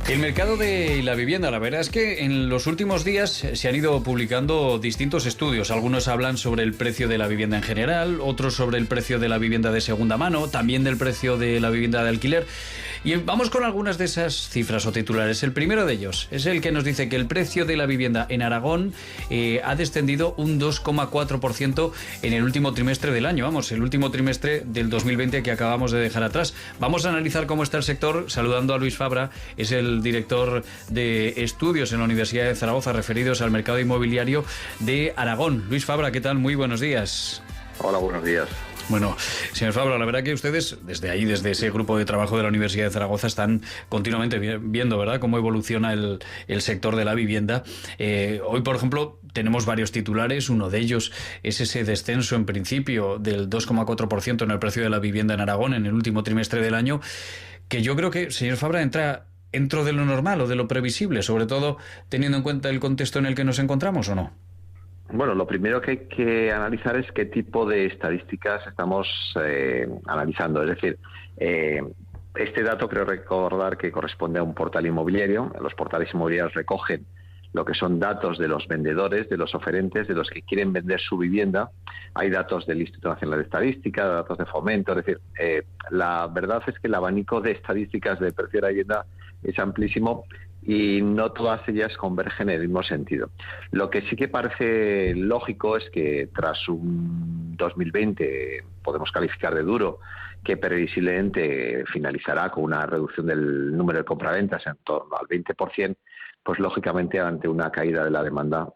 El mercado de la vivienda, la verdad es que en los últimos días se han ido publicando distintos estudios. Algunos hablan sobre el precio de la vivienda en general, otros sobre el precio de la vivienda de segunda mano, también del precio de la vivienda de alquiler. Y vamos con algunas de esas cifras o titulares. El primero de ellos es el que nos dice que el precio de la vivienda en Aragón ha descendido un 2,4% en el último trimestre del año. Vamos, el último trimestre del 2020 que acabamos de dejar atrás. Vamos a analizar cómo está el sector saludando a Luis Fabra, es el director de estudios en la Universidad de Zaragoza referidos al mercado inmobiliario de Aragón. Luis Fabra, ¿qué tal? Muy buenos días. Hola, buenos días. Bueno, señor Fabra, la verdad que ustedes desde ese grupo de trabajo de la Universidad de Zaragoza están continuamente viendo, ¿verdad?, cómo evoluciona el sector de la vivienda. Hoy, por ejemplo, tenemos varios titulares. Uno de ellos es ese descenso en principio del 2,4% en el precio de la vivienda en Aragón en el último trimestre del año, que yo creo que, señor Fabra, entra dentro de lo normal o de lo previsible, sobre todo teniendo en cuenta el contexto en el que nos encontramos, ¿o no? Bueno, lo primero que hay que analizar es qué tipo de estadísticas estamos analizando. Es decir, este dato creo recordar que corresponde a un portal inmobiliario. Los portales inmobiliarios recogen lo que son datos de los vendedores, de los oferentes, de los que quieren vender su vivienda. Hay datos del Instituto Nacional de Estadística, datos de Fomento. Es decir, la verdad es que el abanico de estadísticas del precio de la vivienda es amplísimo y no todas ellas convergen en el mismo sentido. Lo que sí que parece lógico es que tras un 2020 podemos calificar de duro, que previsiblemente finalizará con una reducción del número de compraventas en torno al 20%, pues lógicamente ante una caída de la demanda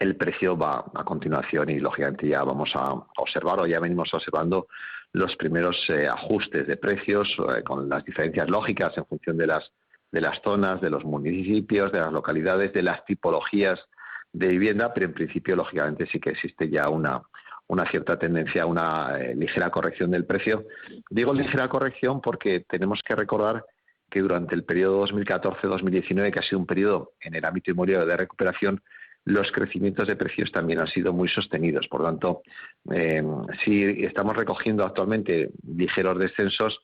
el precio va a continuación y lógicamente ya vamos a observar o ya venimos observando los primeros ajustes de precios con las diferencias lógicas en función de las zonas, de los municipios, de las localidades, de las tipologías de vivienda, pero en principio, lógicamente, sí que existe ya una cierta tendencia a una ligera corrección del precio. Digo ligera corrección porque tenemos que recordar que durante el periodo 2014-2019, que ha sido un periodo en el ámbito inmobiliario de recuperación, los crecimientos de precios también han sido muy sostenidos. Por tanto, si estamos recogiendo actualmente ligeros descensos,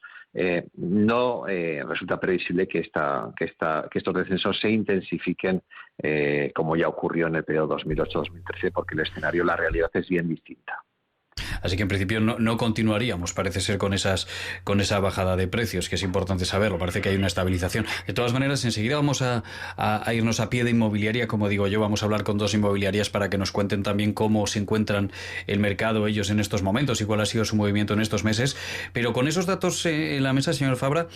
no resulta previsible que estos descensos se intensifiquen como ya ocurrió en el periodo 2008-2013, porque el escenario, la realidad es bien distinta. Así que en principio no continuaríamos, parece ser, con esa bajada de precios, que es importante saberlo. Parece que hay una estabilización. De todas maneras, enseguida vamos a irnos a pie de inmobiliaria, como digo yo. Vamos a hablar con dos inmobiliarias para que nos cuenten también cómo se encuentran el mercado ellos en estos momentos y cuál ha sido su movimiento en estos meses. Pero con esos datos en la mesa, señor Fabra,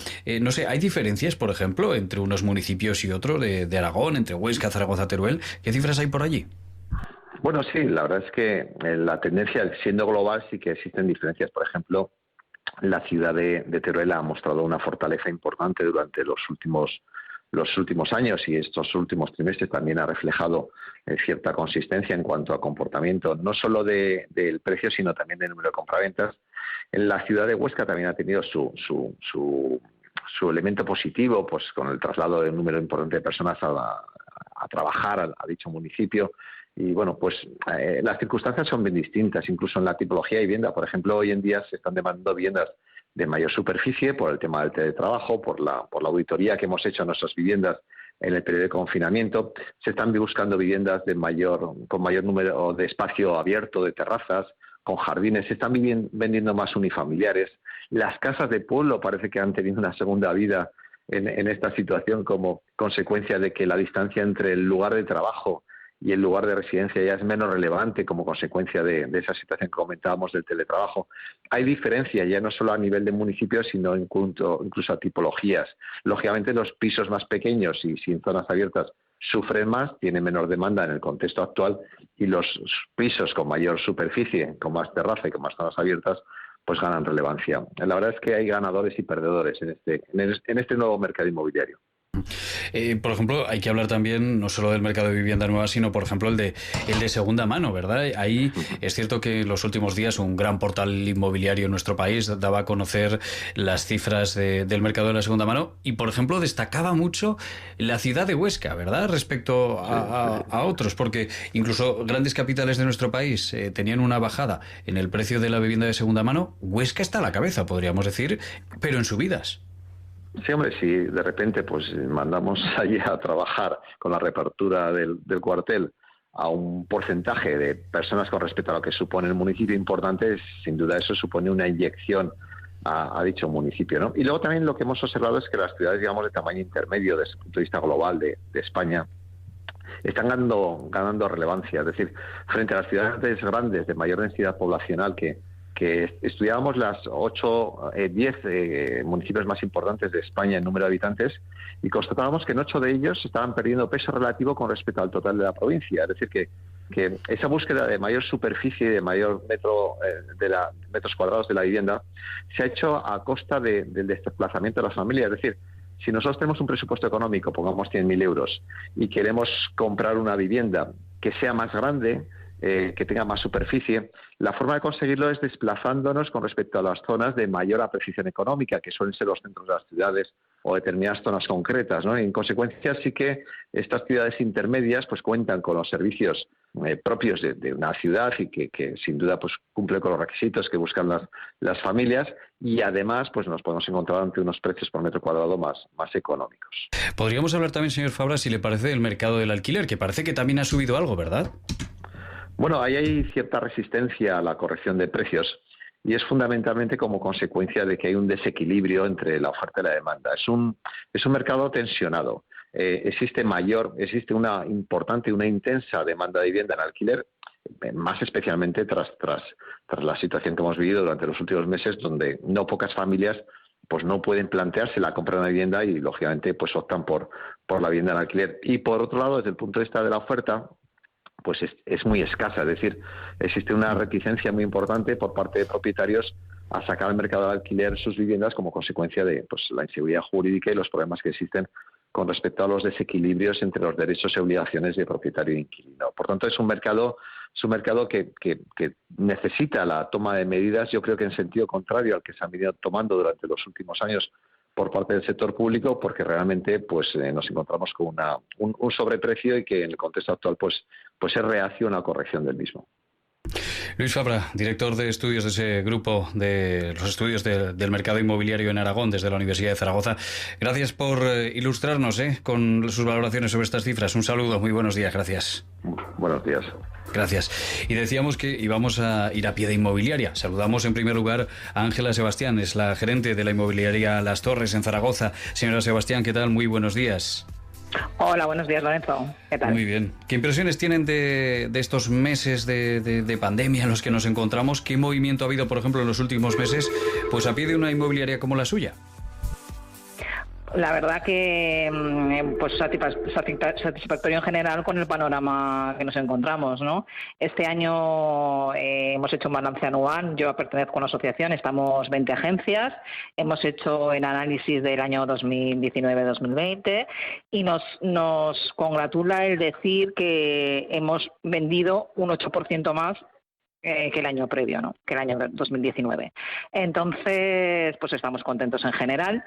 no sé, ¿hay diferencias, por ejemplo, entre unos municipios y otros de Aragón, entre Huesca, Zaragoza, Teruel? ¿Qué cifras hay por allí? Bueno, sí, la verdad es que la tendencia, siendo global, sí que existen diferencias. Por ejemplo, la ciudad de Teruel ha mostrado una fortaleza importante durante los últimos años, y estos últimos trimestres también ha reflejado cierta consistencia en cuanto a comportamiento, no solo del precio, sino también del número de compraventas. En la ciudad de Huesca también ha tenido su elemento positivo, pues con el traslado de un número importante de personas a trabajar a dicho municipio. Y bueno, pues las circunstancias son bien distintas, incluso en la tipología de vivienda. Por ejemplo, hoy en día se están demandando viviendas de mayor superficie por el tema del teletrabajo, por la auditoría que hemos hecho a nuestras viviendas en el periodo de confinamiento. Se están buscando viviendas con mayor número de espacio abierto, de terrazas, con jardines. Se están vendiendo más unifamiliares. Las casas de pueblo parece que han tenido una segunda vida en esta situación, como consecuencia de que la distancia entre el lugar de trabajo y el lugar de residencia ya es menos relevante como consecuencia de esa situación que comentábamos del teletrabajo. Hay diferencia ya no solo a nivel de municipios, sino incluso a tipologías. Lógicamente, los pisos más pequeños y sin zonas abiertas sufren más, tienen menor demanda en el contexto actual, y los pisos con mayor superficie, con más terraza y con más zonas abiertas, pues ganan relevancia. La verdad es que hay ganadores y perdedores en este nuevo mercado inmobiliario. Por ejemplo, hay que hablar también no solo del mercado de vivienda nueva, sino, por ejemplo, el de segunda mano, ¿verdad? Ahí es cierto que en los últimos días un gran portal inmobiliario en nuestro país daba a conocer las cifras del mercado de la segunda mano y, por ejemplo, destacaba mucho la ciudad de Huesca, ¿verdad?, respecto a otros, porque incluso grandes capitales de nuestro país tenían una bajada en el precio de la vivienda de segunda mano. Huesca está a la cabeza, podríamos decir, pero en subidas. Sí, hombre, si de repente pues mandamos allí a trabajar con la reapertura del cuartel a un porcentaje de personas con respecto a lo que supone el municipio importante, sin duda eso supone una inyección a dicho municipio, ¿no? Y luego también lo que hemos observado es que las ciudades, digamos, de tamaño intermedio desde el punto de vista global de España están ganando relevancia. Es decir, frente a las ciudades grandes de mayor densidad poblacional que estudiábamos las 10 municipios más importantes de España en número de habitantes y constatábamos que en 8 de ellos estaban perdiendo peso relativo con respecto al total de la provincia. Es decir, que esa búsqueda de mayor superficie y de mayor metros cuadrados de la vivienda se ha hecho a costa del desplazamiento de las familias. Es decir, si nosotros tenemos un presupuesto económico, pongamos 100.000 euros, y queremos comprar una vivienda que sea más grande, que tenga más superficie, la forma de conseguirlo es desplazándonos con respecto a las zonas de mayor apreciación económica, que suelen ser los centros de las ciudades o determinadas zonas concretas, ¿no? Y en consecuencia sí que estas ciudades intermedias pues cuentan con los servicios propios de una ciudad y que sin duda pues cumple con los requisitos que buscan las familias, y además pues nos podemos encontrar ante unos precios por metro cuadrado más económicos. Podríamos hablar también, señor Fabra, si le parece, del mercado del alquiler, que parece que también ha subido algo, ¿verdad? Bueno, ahí hay cierta resistencia a la corrección de precios y es fundamentalmente como consecuencia de que hay un desequilibrio entre la oferta y la demanda. Es un mercado tensionado. Existe una importante y una intensa demanda de vivienda en alquiler, más especialmente tras la situación que hemos vivido durante los últimos meses, donde no pocas familias pues no pueden plantearse la compra de una vivienda y lógicamente pues optan por la vivienda en alquiler. Y por otro lado, desde el punto de vista de la oferta, pues es muy escasa. Es decir, existe una reticencia muy importante por parte de propietarios a sacar al mercado de alquiler sus viviendas como consecuencia de pues la inseguridad jurídica y los problemas que existen con respecto a los desequilibrios entre los derechos y obligaciones de propietario e inquilino. Por tanto, es un mercado que necesita la toma de medidas, yo creo que en sentido contrario al que se han venido tomando durante los últimos años por parte del sector público, porque realmente pues nos encontramos con un sobreprecio y que en el contexto actual pues es reacio a una corrección del mismo. Luis Fabra, director de estudios de ese grupo de los estudios del mercado inmobiliario en Aragón, desde la Universidad de Zaragoza. Gracias por ilustrarnos con sus valoraciones sobre estas cifras. Un saludo, muy buenos días, gracias. Buenos días. Gracias. Y decíamos que íbamos a ir a pie de inmobiliaria. Saludamos en primer lugar a Ángela Sebastián, es la gerente de la inmobiliaria Las Torres en Zaragoza. Señora Sebastián, ¿qué tal? Muy buenos días. Hola, buenos días, Lorenzo. ¿Qué tal? Muy bien. ¿Qué impresiones tienen de estos meses de pandemia en los que nos encontramos? ¿Qué movimiento ha habido, por ejemplo, en los últimos meses, pues a pie de una inmobiliaria como la suya? La verdad que pues satisfactorio en general con el panorama que nos encontramos, ¿no? Este año hemos hecho un balance anual. Yo pertenezco a una asociación, estamos 20 agencias, hemos hecho el análisis del año 2019-2020 y nos congratula el decir que hemos vendido un 8% más que el año previo, ¿no? Que el año 2019. Entonces, pues estamos contentos en general.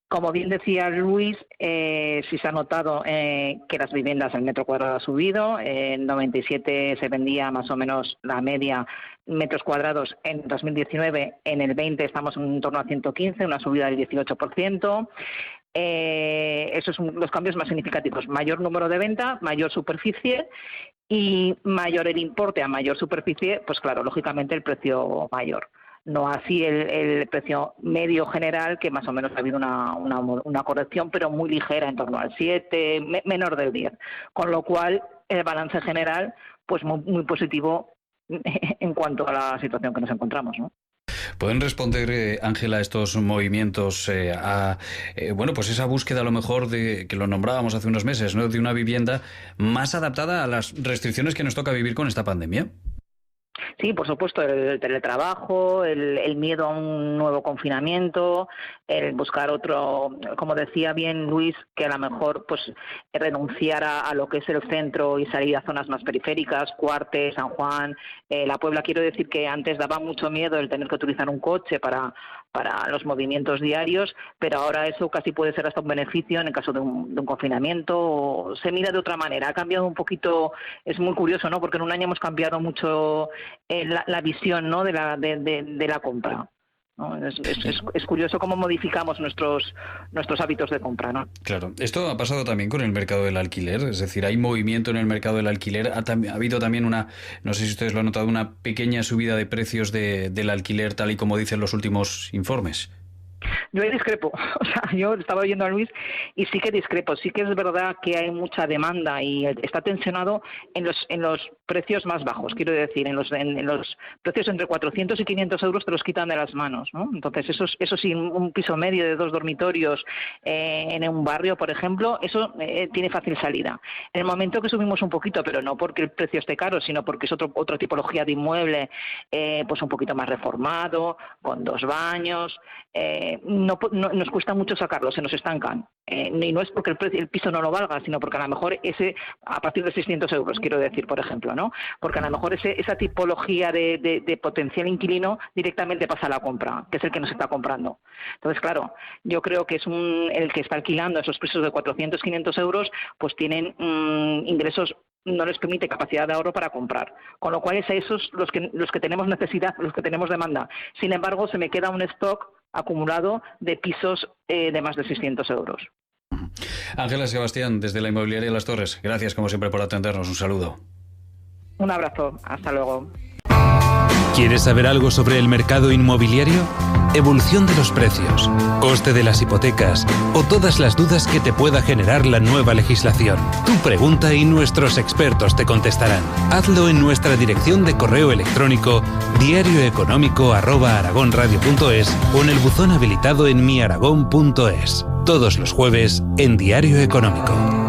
Como bien decía Luis, sí se ha notado que las viviendas, el metro cuadrado ha subido. En 97 se vendía más o menos la media metros cuadrados en 2019. En el 20 estamos en torno a 115, una subida del 18%. Esos son los cambios más significativos. Mayor número de venta, mayor superficie y mayor el importe a mayor superficie, pues claro, lógicamente el precio mayor. No así el precio medio general, que más o menos ha habido una corrección, pero muy ligera, en torno al 7, menor del 10. Con lo cual, el balance general, pues muy positivo en cuanto a la situación que nos encontramos, ¿no? ¿Pueden responder, Ángela, estos movimientos pues esa búsqueda a lo mejor de que lo nombrábamos hace unos meses, ¿no?, de una vivienda más adaptada a las restricciones que nos toca vivir con esta pandemia? Sí, por supuesto, el teletrabajo, el miedo a un nuevo confinamiento, el buscar otro, como decía bien Luis, que a lo mejor pues renunciar a lo que es el centro y salir a zonas más periféricas, Cuarte, San Juan, La Puebla. Quiero decir que antes daba mucho miedo el tener que utilizar un coche para los movimientos diarios, pero ahora eso casi puede ser hasta un beneficio en el caso de un confinamiento. Se mira de otra manera, ha cambiado un poquito, es muy curioso, ¿no?, porque en un año hemos cambiado mucho la visión, ¿no?, de la compra. ¿no? Es curioso cómo modificamos nuestros hábitos de compra, ¿no? Claro, esto ha pasado también con el mercado del alquiler, es decir, hay movimiento en el mercado del alquiler, ha habido también no sé si ustedes lo han notado, una pequeña subida de precios del alquiler, tal y como dicen los últimos informes. Yo discrepo, o sea, yo estaba oyendo a Luis y sí que discrepo, sí que es verdad que hay mucha demanda y está tensionado en los precios más bajos, quiero decir, en los precios entre 400 y 500 euros te los quitan de las manos, ¿no? Entonces eso sí, un piso medio de 2 dormitorios en un barrio, por ejemplo, eso tiene fácil salida. En el momento que subimos un poquito, pero no porque el precio esté caro, sino porque es otra tipología de inmueble, pues un poquito más reformado, con 2 baños, no nos cuesta mucho sacarlo, se nos estancan. Y no es porque el piso no lo valga, sino porque a lo mejor a partir de 600 euros, quiero decir, por ejemplo, ¿no? Porque a lo mejor esa tipología de potencial inquilino directamente pasa a la compra, que es el que nos está comprando. Entonces, claro, yo creo que el que está alquilando esos precios de 400, 500 euros, pues tienen ingresos, no les permite capacidad de ahorro para comprar. Con lo cual es a esos los que tenemos necesidad, los que tenemos demanda. Sin embargo, se me queda un stock acumulado de pisos de más de 600 euros. Ángela Sebastián, desde la inmobiliaria Las Torres, gracias como siempre por atendernos. Un saludo. Un abrazo. Hasta luego. ¿Quieres saber algo sobre el mercado inmobiliario? Evolución de los precios, coste de las hipotecas o todas las dudas que te pueda generar la nueva legislación. Tú pregunta y nuestros expertos te contestarán. Hazlo en nuestra dirección de correo electrónico diarioeconómico@aragonradio.es o en el buzón habilitado en miaragón.es. Todos los jueves en Diario Económico.